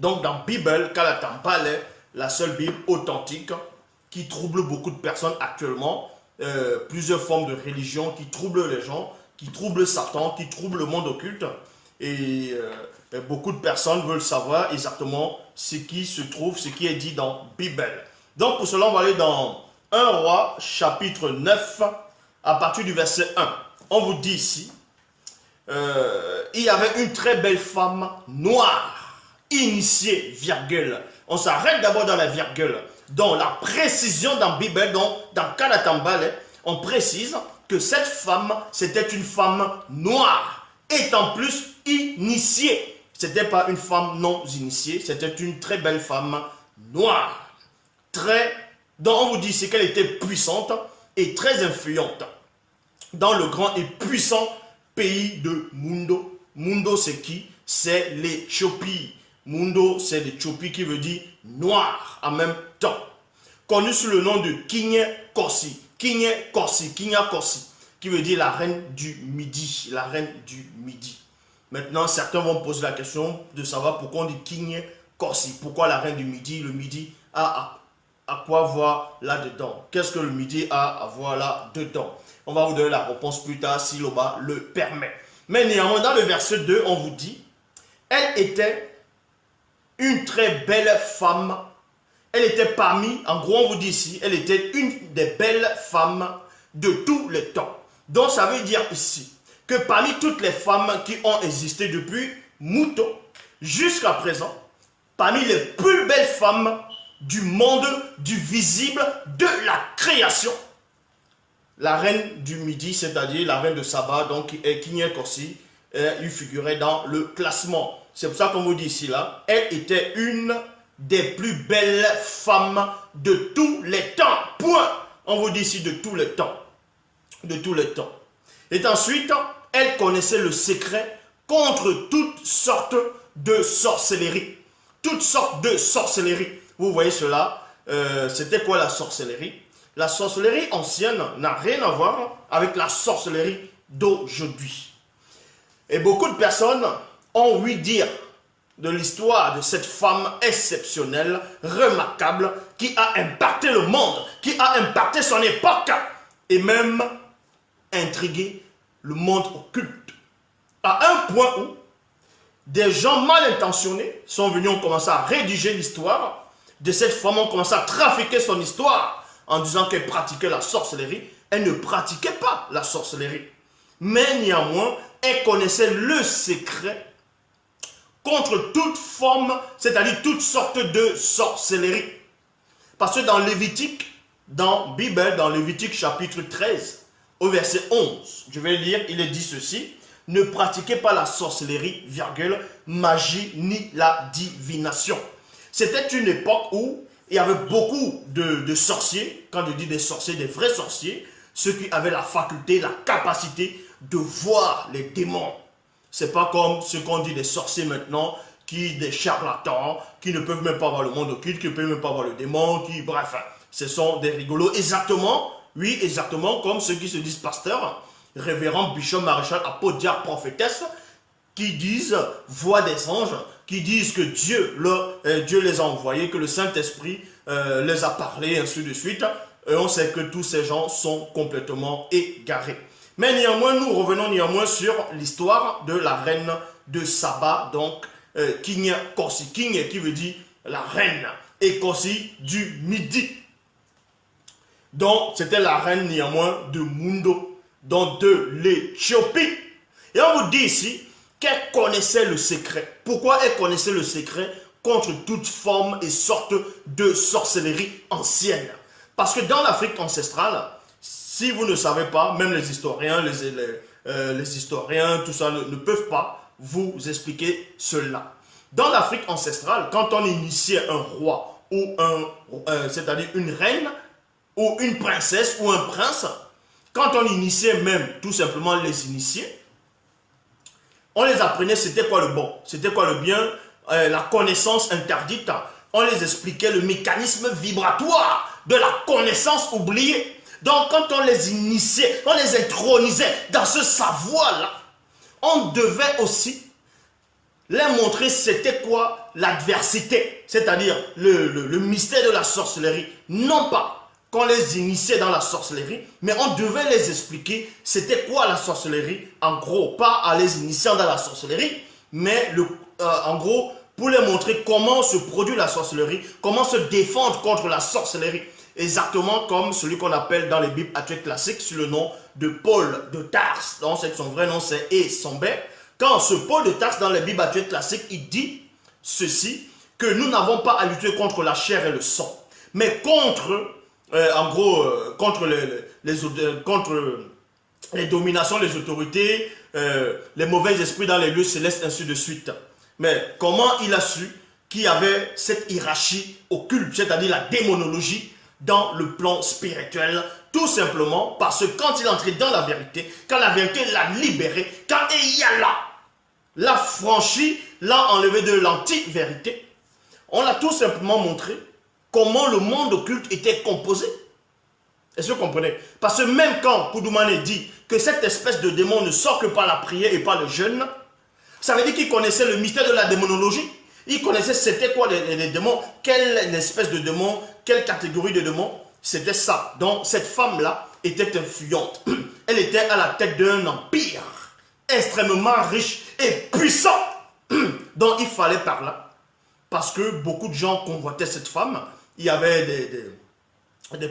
Donc dans la Bible, Kalatambal est la seule Bible authentique qui trouble beaucoup de personnes actuellement. Plusieurs formes de religion qui troublent les gens, qui troublent Satan, qui troublent le monde occulte. Et beaucoup de personnes veulent savoir exactement ce qui se trouve, ce qui est dit dans la Bible. Donc pour cela, on va aller dans 1 Roi, chapitre 9, à partir du verset 1. On vous dit ici, il y avait une très belle femme noire, initiée, virgule. On s'arrête d'abord dans la virgule. Dans la précision dans la Bible, dans Kalatambal, on précise que cette femme, c'était une femme noire, étant plus initiée. Ce n'était pas une femme non initiée, c'était une très belle femme noire. Donc on vous dit ici qu'elle était puissante et très influente dans le grand et puissant pays de Mundo. Mundo, c'est qui? C'est l'Éthiopie. Mundo, c'est l'Éthiopie qui veut dire noir en même temps. Connu sous le nom de Kinya Korsi. Kinya Korsi, qui veut dire la reine du Midi. La reine du Midi. Maintenant, certains vont poser la question de savoir pourquoi on dit Kinya Korsi. Pourquoi la reine du Midi? Le Midi a à quoi voir là-dedans? Qu'est-ce que le Midi a à voir là-dedans? On va vous donner la réponse plus tard si l'Oba le permet. Mais néanmoins, dans le verset 2, on vous dit, elle était une très belle femme. Elle était parmi, en gros on vous dit ici, elle était une des belles femmes de tous les temps. Donc ça veut dire ici que parmi toutes les femmes qui ont existé depuis Muto jusqu'à présent, parmi les plus belles femmes du monde, du visible, de la création, la reine du Midi, c'est-à-dire la reine de Saba, donc Kinya Korsi, il figurait dans le classement. C'est pour ça qu'on vous dit ici, là, elle était une des plus belles femmes de tous les temps. Point. On vous dit ici de tous les temps. De tous les temps. Et ensuite, elle connaissait le secret contre toutes sortes de sorcellerie. Toutes sortes de sorcellerie. Vous voyez cela. C'était quoi la sorcellerie? La sorcellerie ancienne n'a rien à voir avec la sorcellerie d'aujourd'hui. Et beaucoup de personnes ont ouï dire de l'histoire de cette femme exceptionnelle, remarquable, qui a impacté le monde, qui a impacté son époque et même intrigué le monde occulte. À un point où des gens mal intentionnés sont venus, ont commencé à rédiger l'histoire de cette femme, ont commencé à trafiquer son histoire en disant qu'elle pratiquait la sorcellerie. Elle ne pratiquait pas la sorcellerie. Mais néanmoins, elle connaissait le secret contre toute forme, c'est-à-dire toutes sortes de sorcellerie. Parce que dans Lévitique, dans Bible, dans Lévitique chapitre 13, au verset 11, je vais lire, il est dit ceci, ne pratiquez pas la sorcellerie, virgule, magie ni la divination. C'était une époque où il y avait beaucoup de sorciers, quand je dis des sorciers, des vrais sorciers, ceux qui avaient la faculté, la capacité de voir les démons. Ce n'est pas comme ce qu'on dit des sorciers maintenant, des charlatans, qui ne peuvent même pas voir le monde occulte, qui ne peuvent même pas voir le démon, bref, ce sont des rigolos. Exactement, oui, exactement comme ceux qui se disent pasteurs, révérends, bishop, maréchal, apôtre, diacre, prophétesse, qui disent voix des anges, qui disent que Dieu les a envoyés, que le Saint-Esprit les a parlé, ainsi de suite. Et on sait que tous ces gens sont complètement égarés. Mais néanmoins, nous revenons néanmoins sur l'histoire de la reine de Saba, donc Kinya Korsi. Kinya qui veut dire la reine, et Korsi du Midi. Donc, c'était la reine néanmoins de Mundo, donc de l'Éthiopie. Et on vous dit ici qu'elle connaissait le secret. Pourquoi elle connaissait le secret contre toute forme et sorte de sorcellerie ancienne? Parce que dans l'Afrique ancestrale, si vous ne savez pas, même les historiens, les historiens, tout ça, ne peuvent pas vous expliquer cela. Dans l'Afrique ancestrale, quand on initiait un roi, ou c'est-à-dire une reine, ou une princesse, ou un prince, quand on initiait même tout simplement les initiés, on les apprenait c'était quoi le bon, c'était quoi le bien, la connaissance interdite. On les expliquait le mécanisme vibratoire de la connaissance oubliée. Donc quand on les initiait, on les intronisait dans ce savoir-là, on devait aussi leur montrer c'était quoi l'adversité, c'est-à-dire le mystère de la sorcellerie. Non pas qu'on les initiait dans la sorcellerie, mais on devait les expliquer c'était quoi la sorcellerie, en gros, pas à les initier dans la sorcellerie, mais en gros, pour leur montrer comment se produit la sorcellerie, comment se défendre contre la sorcellerie. Exactement comme celui qu'on appelle dans les Bibles actuelles classiques sous le nom de Paul de Tarse. Donc son vrai nom c'est Esombe. Quand ce Paul de Tarse dans les Bibles actuelles classiques, il dit ceci, que nous n'avons pas à lutter contre la chair et le sang, mais contre, contre les dominations, les autorités, les mauvais esprits dans les lieux célestes, ainsi de suite. Mais comment il a su qu'il y avait cette hiérarchie occulte, c'est-à-dire la démonologie, dans le plan spirituel? Tout simplement parce que quand il est entré dans la vérité, quand la vérité l'a libéré, quand l'a franchi, l'a enlevé de l'anti-vérité, on l'a tout simplement montré comment le monde occulte était composé. Est-ce que vous comprenez? Parce que même quand Koudoumane dit que cette espèce de démon ne sort que par la prière et par le jeûne, ça veut dire qu'il connaissait le mystère de la démonologie. Il connaissait c'était quoi les démons, quelle espèce de démon, quelle catégorie de démons. C'était ça. Donc cette femme-là était influente. Elle était à la tête d'un empire extrêmement riche et puissant. Donc il fallait par là. Parce que beaucoup de gens convoitaient cette femme. Il y avait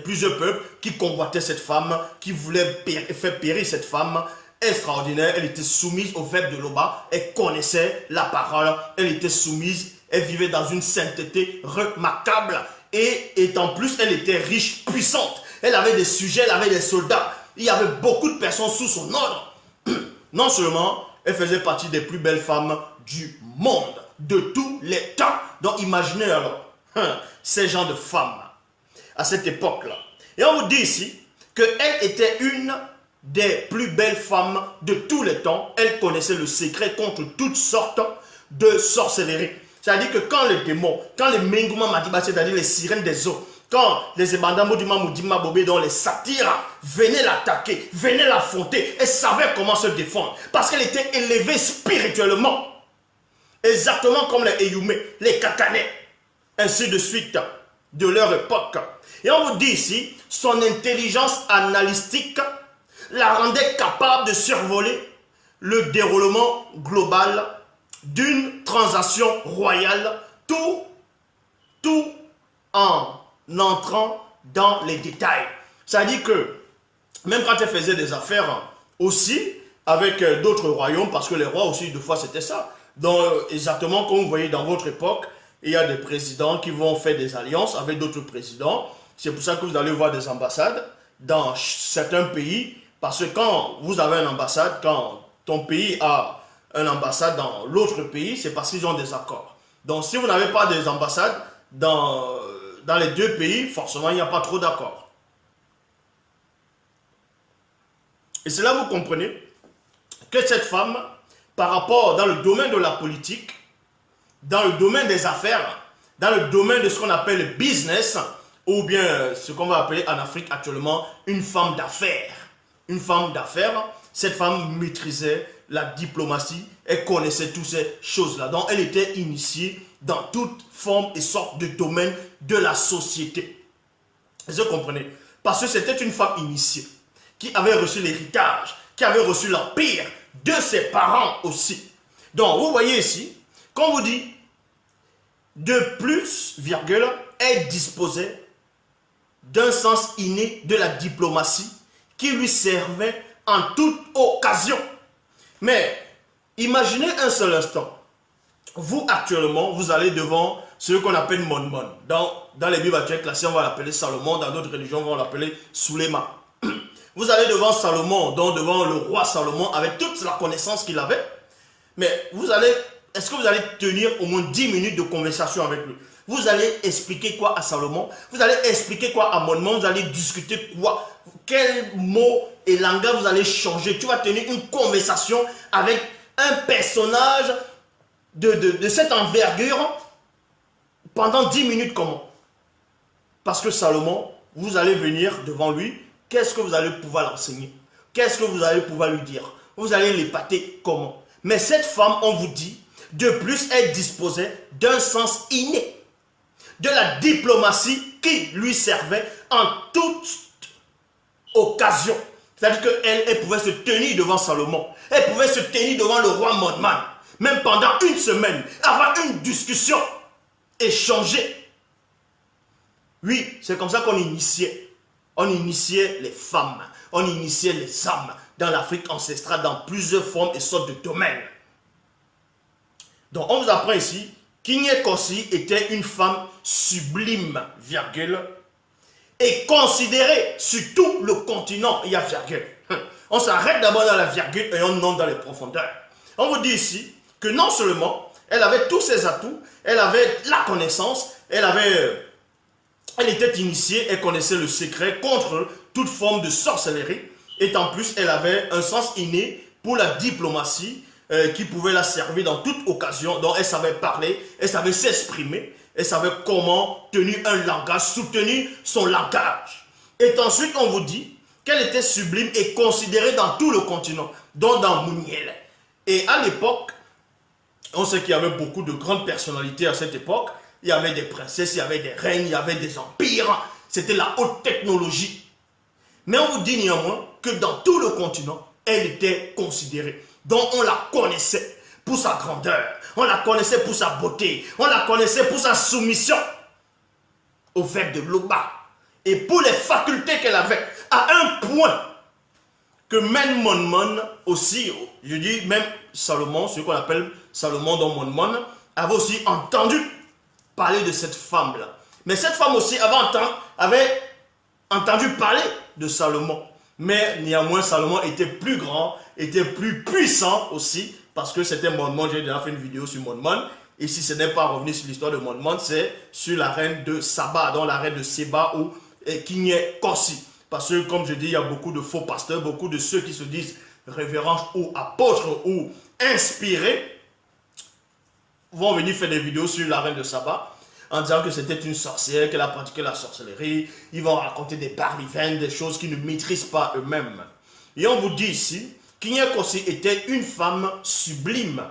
plusieurs peuples qui convoitaient cette femme, qui voulaient faire périr cette femme extraordinaire. Elle était soumise au verbe de Loba. Elle connaissait la parole. Elle était soumise. Elle vivait dans une sainteté remarquable. Et en plus, elle était riche, puissante. Elle avait des sujets, elle avait des soldats. Il y avait beaucoup de personnes sous son ordre. Non seulement, elle faisait partie des plus belles femmes du monde, de tous les temps. Donc imaginez alors, ces gens de femmes à cette époque-là. Et on vous dit ici qu'elle était une des plus belles femmes de tous les temps. Elle connaissait le secret contre toutes sortes de sorcellerie. C'est-à-dire que quand les démons, quand les Mengouma Madiba, c'est-à-dire les sirènes des eaux, quand les Ebandambo du Mamoudima Bobé, dont les satyres venaient l'attaquer, venaient l'affronter, elle savait comment se défendre. Parce qu'elle était élevée spirituellement. Exactement comme les Eyumé, les Kakanais, ainsi de suite, de leur époque. Et on vous dit ici, son intelligence analytique la rendait capable de survoler le déroulement global d'une transaction royale, tout en entrant dans les détails. C'est-à-dire que même quand elle faisait des affaires aussi avec d'autres royaumes, parce que les rois aussi, deux fois, c'était ça. Donc, exactement comme vous voyez dans votre époque, il y a des présidents qui vont faire des alliances avec d'autres présidents. C'est pour ça que vous allez voir des ambassades dans certains pays. Parce que quand vous avez une ambassade, quand ton pays a une ambassade dans l'autre pays, c'est parce qu'ils ont des accords. Donc si vous n'avez pas des ambassades dans les deux pays, forcément il n'y a pas trop d'accords. Et c'est là que vous comprenez que cette femme, par rapport dans le domaine de la politique, dans le domaine des affaires, dans le domaine de ce qu'on appelle le business, ou bien ce qu'on va appeler en Afrique actuellement une femme d'affaires. Une femme d'affaires, cette femme maîtrisait la diplomatie, elle connaissait toutes ces choses-là. Donc elle était initiée dans toute forme et sorte de domaine de la société. Vous comprenez? Parce que c'était une femme initiée, qui avait reçu l'héritage, qui avait reçu l'empire de ses parents aussi. Donc vous voyez ici, quand on vous dit de plus, virgule, elle disposait d'un sens inné de la diplomatie qui lui servait en toute occasion. Mais imaginez un seul instant. Vous actuellement, vous allez devant ce qu'on appelle Mon. Dans les Bibles actuelles classiques, on va l'appeler Salomon. Dans d'autres religions, on va l'appeler Souleyman. Vous allez devant Salomon, donc devant le roi Salomon, avec toute la connaissance qu'il avait. Mais est-ce que vous allez tenir au moins 10 minutes de conversation avec lui? Vous allez expliquer quoi à Salomon? Vous allez expliquer quoi à Mon? Vous allez discuter quoi? Quels mots et langage vous allez changer? Tu vas tenir une conversation avec un personnage de cette envergure pendant 10 minutes comment? Parce que Salomon, vous allez venir devant lui, qu'est-ce que vous allez pouvoir l'enseigner? Qu'est-ce que vous allez pouvoir lui dire? Vous allez l'épater comment? Mais cette femme, on vous dit, De plus, elle disposait d'un sens inné de la diplomatie qui lui servait en toute occasion. C'est-à-dire qu'elle pouvait se tenir devant Salomon. Elle pouvait se tenir devant le roi Modman. Même pendant une semaine, avoir une discussion, échanger. Oui, c'est comme ça qu'on initiait. On initiait les femmes, on initiait les hommes dans l'Afrique ancestrale, dans plusieurs formes et sortes de domaines. Donc, on vous apprend ici qu'Igne Kossi était une femme sublime, virgule, et considérée sur tout le continent, il y a virgule. On s'arrête d'abord dans la virgule et on monte dans les profondeurs. On vous dit ici que non seulement elle avait tous ses atouts, elle avait la connaissance, elle était initiée, elle connaissait le secret contre toute forme de sorcellerie, et en plus elle avait un sens inné pour la diplomatie qui pouvait la servir dans toute occasion. Donc elle savait parler, elle savait s'exprimer, elle savait comment tenir un langage, soutenir son langage. Et ensuite on vous dit qu'elle était sublime et considérée dans tout le continent, dont dans Mouniel. Et à l'époque, on sait qu'il y avait beaucoup de grandes personnalités à cette époque. Il y avait des princesses, il y avait des reines, il y avait des empires. C'était la haute technologie. Mais on vous dit néanmoins que dans tout le continent, elle était considérée. Donc on la connaissait pour sa grandeur. On la connaissait pour sa beauté. On la connaissait pour sa soumission au fait de l'Oba. Et pour les facultés qu'elle avait. À un point que même Monmon aussi, je dis même Salomon, ce qu'on appelle Salomon dans Monmon, avait aussi entendu parler de cette femme-là. Mais cette femme aussi avait entendu parler de Salomon. Mais néanmoins, Salomon était plus grand, était plus puissant aussi, parce que c'était Monmon. J'ai déjà fait une vidéo sur Monmon. Et si ce n'est pas revenu sur l'histoire de Monmon, c'est sur la reine de Saba, dans la reine de Seba ou Igne Kossi. Parce que, comme je dis, il y a beaucoup de faux pasteurs, beaucoup de ceux qui se disent révérends ou apôtres ou inspirés, vont venir faire des vidéos sur la reine de Saba en disant que c'était une sorcière, qu'elle a pratiqué la sorcellerie. Ils vont raconter des barlivaines, des choses qu'ils ne maîtrisent pas eux-mêmes. Et on vous dit ici qu'Igne Kossi était une femme sublime.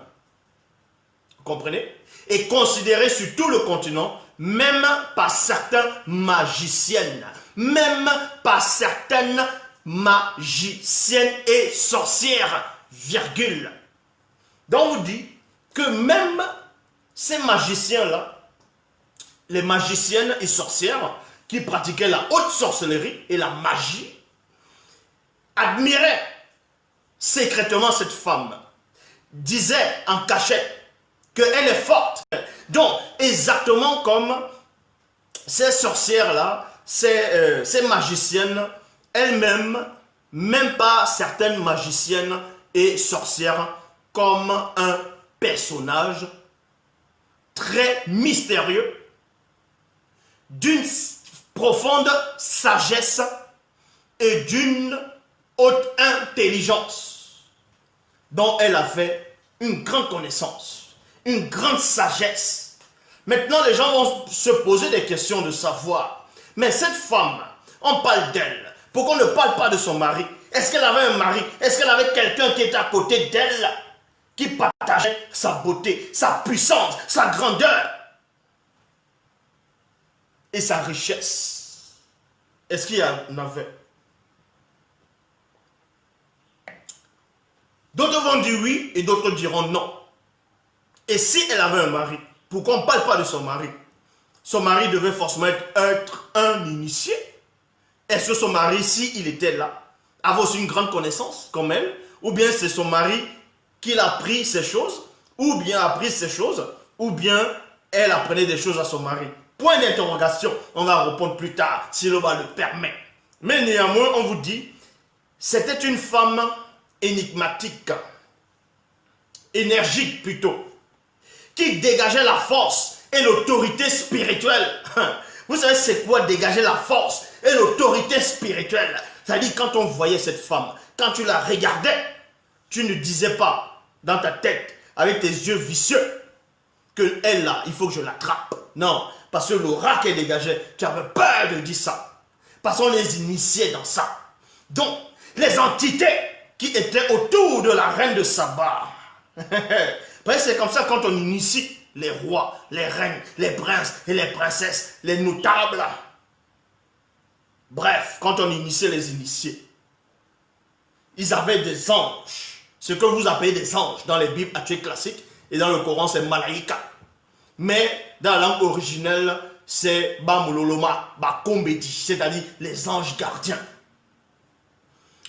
Vous comprenez? Et considérée sur tout le continent, même par certains magiciennes. Même par certaines magiciennes et sorcières, virgule. Donc on vous dit que même ces magiciens-là, les magiciennes et sorcières qui pratiquaient la haute sorcellerie et la magie, admiraient secrètement cette femme, disaient en cachette qu'elle est forte. Donc, exactement comme ces sorcières-là, ces magiciennes, elles-mêmes, même pas certaines magiciennes et sorcières, comme un personnage très mystérieux, d'une profonde sagesse et d'une haute intelligence, dont elle avait une grande connaissance, une grande sagesse. Maintenant, les gens vont se poser des questions de savoir, mais cette femme, on parle d'elle, pourquoi on ne parle pas de son mari? Est-ce qu'elle avait un mari? Est-ce qu'elle avait quelqu'un qui était à côté d'elle, qui partageait sa beauté, sa puissance, sa grandeur et sa richesse? Est-ce qu'il y en avait? D'autres vont dire oui et d'autres diront non. Et si elle avait un mari, pourquoi on ne parle pas de son mari? Son mari devait forcément être un initié. Est-ce que son mari, s'il était là, avait aussi une grande connaissance comme elle? Ou bien c'est son mari qui a appris ces choses? Ou bien appris ces choses? Ou bien elle apprenait des choses à son mari? Point d'interrogation. On va répondre plus tard, si le va le permet. Mais néanmoins, on vous dit, c'était une femme énigmatique, énergique plutôt, qui dégageait la force et l'autorité spirituelle. Vous savez c'est quoi dégager la force et l'autorité spirituelle? C'est-à-dire quand on voyait cette femme, quand tu la regardais, tu ne disais pas dans ta tête, avec tes yeux vicieux, que elle là, il faut que je l'attrape. Non, parce que l'aura qu'elle dégageait, tu avais peur de dire ça. Parce qu'on les initiait dans ça. Donc, les entités qui étaient autour de la reine de Saba, Parce que c'est comme ça quand on initie les rois, les reines, les princes et les princesses, les notables. Bref, quand on initiait les initiés, ils avaient des anges. Ce que vous appelez des anges dans les Bibles actuelles classiques et dans le Coran, c'est Malaïka. Mais dans la langue originelle, c'est Bamuloloma, Bakombedi, c'est-à-dire les anges gardiens.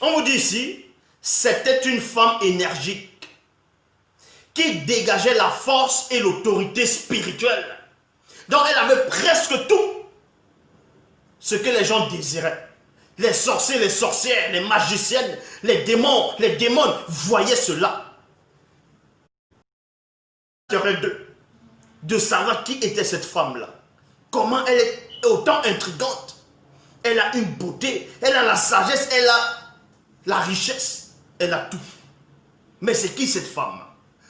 On vous dit ici, c'était une femme énergique qui dégageait la force et l'autorité spirituelle. Donc elle avait presque tout ce que les gens désiraient. Les sorciers, les sorcières, les magiciennes, les démons voyaient cela. De savoir qui était cette femme-là. Comment elle est autant intrigante. Elle a une beauté, elle a la sagesse, elle a la richesse, elle a tout. Mais c'est qui cette femme?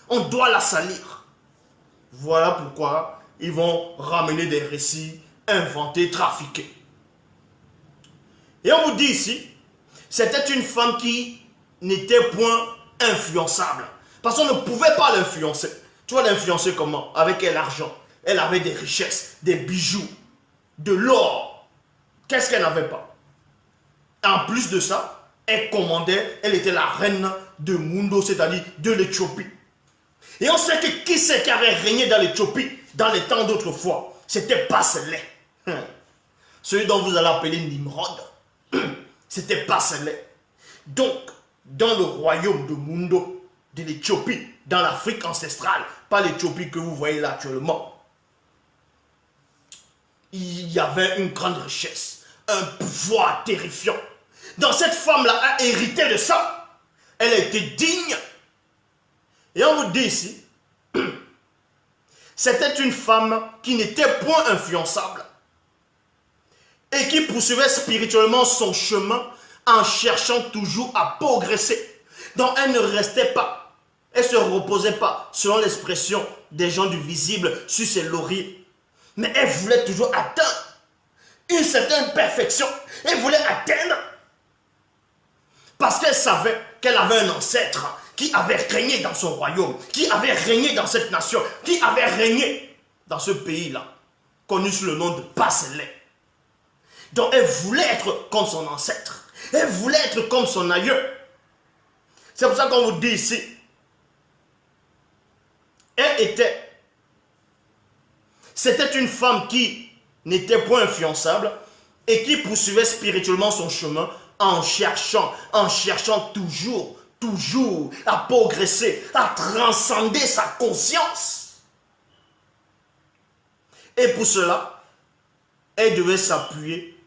On doit la salir. Voilà pourquoi ils vont ramener des récits inventés, trafiqués. Et on vous dit ici, c'était une femme qui n'était point influençable. Parce qu'on ne pouvait pas l'influencer. Tu vas l'influencer comment? Avec quel argent? Elle avait des richesses, des bijoux, de l'or. Qu'est-ce qu'elle n'avait pas? En plus de ça, elle commandait, elle était la reine de Mundo, c'est-à-dire de l'Éthiopie. Et on sait que qui c'est qui avait régné dans l'Éthiopie dans les temps d'autrefois? C'était Paselé. Celui dont vous allez appeler Nimrod. C'était Paselé. Donc, dans le royaume de Mundo, de l'Éthiopie, dans l'Afrique ancestrale, pas l'Éthiopie que vous voyez là actuellement, il y avait une grande richesse, un pouvoir terrifiant. Donc cette femme-là a hérité de ça. Elle était digne. Et on vous dit ici, c'était une femme qui n'était point influençable et qui poursuivait spirituellement son chemin en cherchant toujours à progresser. Donc elle ne restait pas, elle ne se reposait pas, selon l'expression des gens du visible, sur ses lauriers. Mais elle voulait toujours atteindre une certaine perfection. Elle voulait atteindre parce qu'elle savait qu'elle avait un ancêtre qui avait régné dans son royaume, qui avait régné dans cette nation, qui avait régné dans ce pays-là, connu sous le nom de Paselé. Donc elle voulait être comme son ancêtre. Elle voulait être comme son aïeux. C'est pour ça qu'on vous dit ici, c'était une femme qui n'était point influençable et qui poursuivait spirituellement son chemin en cherchant toujours à progresser, à transcender sa conscience. Et pour cela, elle devait s'appuyer.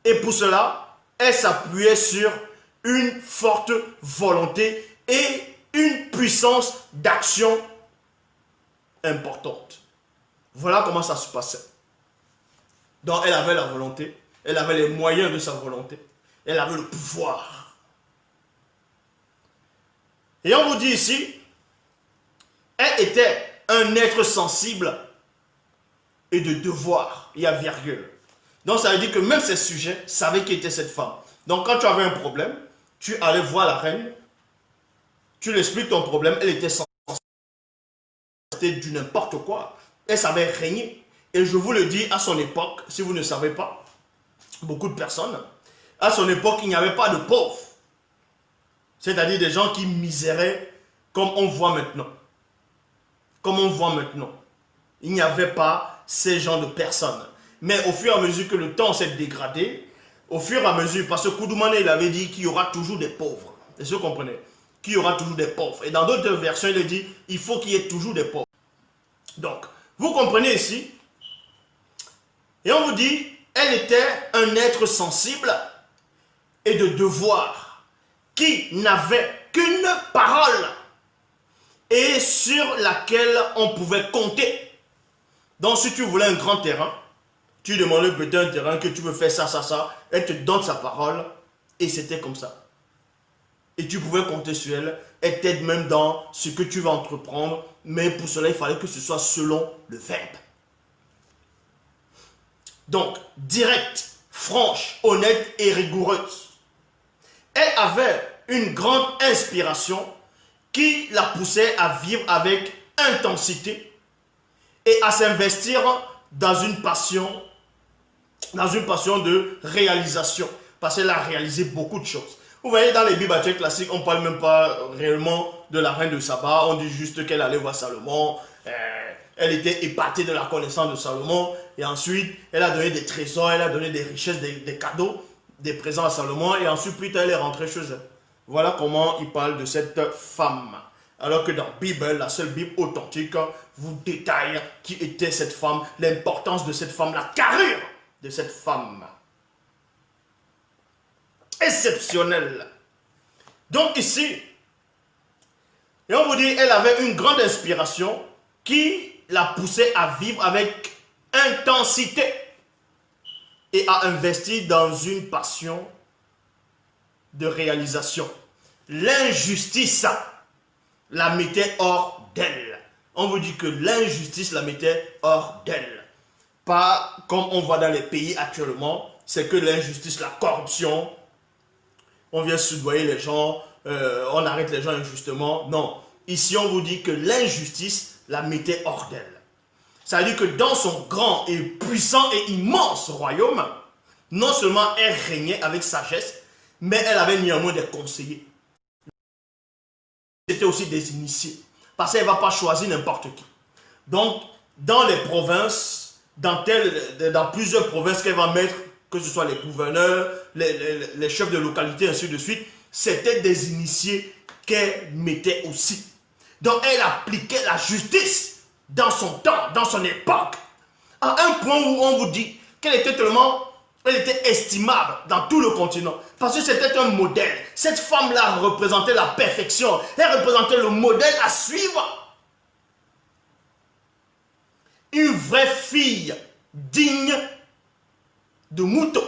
Et pour cela, elle s'appuyait sur une forte volonté et une puissance d'action importante. Voilà comment ça se passait. Donc elle avait la volonté, elle avait les moyens de sa volonté, elle avait le pouvoir. Et on vous dit ici, elle était un être sensible et de devoir. Il y a virgule. Donc ça veut dire que même ces sujets savaient qui était cette femme. Donc quand tu avais un problème, tu allais voir la reine, tu lui expliques ton problème, elle était sensible. C'était du n'importe quoi. Elle savait régner. Et je vous le dis, à son époque, si vous ne savez pas, beaucoup de personnes, à son époque, il n'y avait pas de pauvres. C'est-à-dire des gens qui miséraient comme on voit maintenant. Comme on voit maintenant. Il n'y avait pas ces gens de personnes. Mais au fur et à mesure que le temps s'est dégradé, au fur et à mesure, parce que Koudoumane, il avait dit qu'il y aura toujours des pauvres. Est-ce que vous comprenez? Qu'il y aura toujours des pauvres. Et dans d'autres versions, il dit il faut qu'il y ait toujours des pauvres. Donc, vous comprenez ici. Et on vous dit, elle était un être sensible et de devoir qui n'avait qu'une parole et sur laquelle on pouvait compter. Donc, si tu voulais un grand terrain, tu demandais peut-être un terrain que tu veux faire ça, ça, ça, elle te donne sa parole et c'était comme ça. Et tu pouvais compter sur elle, elle t'aide même dans ce que tu vas entreprendre, mais pour cela, il fallait que ce soit selon le verbe. Donc, directe, franche, honnête et rigoureuse. Elle avait une grande inspiration qui la poussait à vivre avec intensité et à s'investir dans une passion de réalisation. Parce qu'elle a réalisé beaucoup de choses. Vous voyez, dans les Bibles classiques, on ne parle même pas réellement de la reine de Saba. On dit juste qu'elle allait voir Salomon. Elle était épatée de la connaissance de Salomon. Et ensuite, elle a donné des trésors, elle a donné des richesses, des cadeaux, des présents à Salomon. Et ensuite, plus tard, elle est rentrée chez elle. Voilà comment il parle de cette femme. Alors que dans la Bible, la seule Bible authentique, vous détaille qui était cette femme, l'importance de cette femme, la carrure de cette femme. Exceptionnelle. Donc ici, et on vous dit, elle avait une grande inspiration qui la poussait à vivre avec intensité et à investir dans une passion de réalisation. L'injustice la mettait hors d'elle. On vous dit que l'injustice la mettait hors d'elle. Pas comme on voit dans les pays actuellement, c'est que l'injustice, la corruption, on vient soudoyer les gens, on arrête les gens injustement. Non, ici on vous dit que l'injustice la mettait hors d'elle. Ça veut dire que dans son grand et puissant et immense royaume, non seulement elle régnait avec sagesse, mais elle avait néanmoins des conseillers. C'était aussi des initiés. Parce qu'elle ne va pas choisir n'importe qui. Donc, dans les provinces, dans plusieurs provinces qu'elle va mettre, que ce soit les gouverneurs, les chefs de localité, ainsi de suite, c'était des initiés qu'elle mettait aussi. Donc, elle appliquait la justice dans son temps, dans son époque, à un point où on vous dit qu'elle était tellement... Elle était estimable dans tout le continent. Parce que c'était un modèle. Cette femme-là représentait la perfection. Elle représentait le modèle à suivre. Une vraie fille digne de Mouton.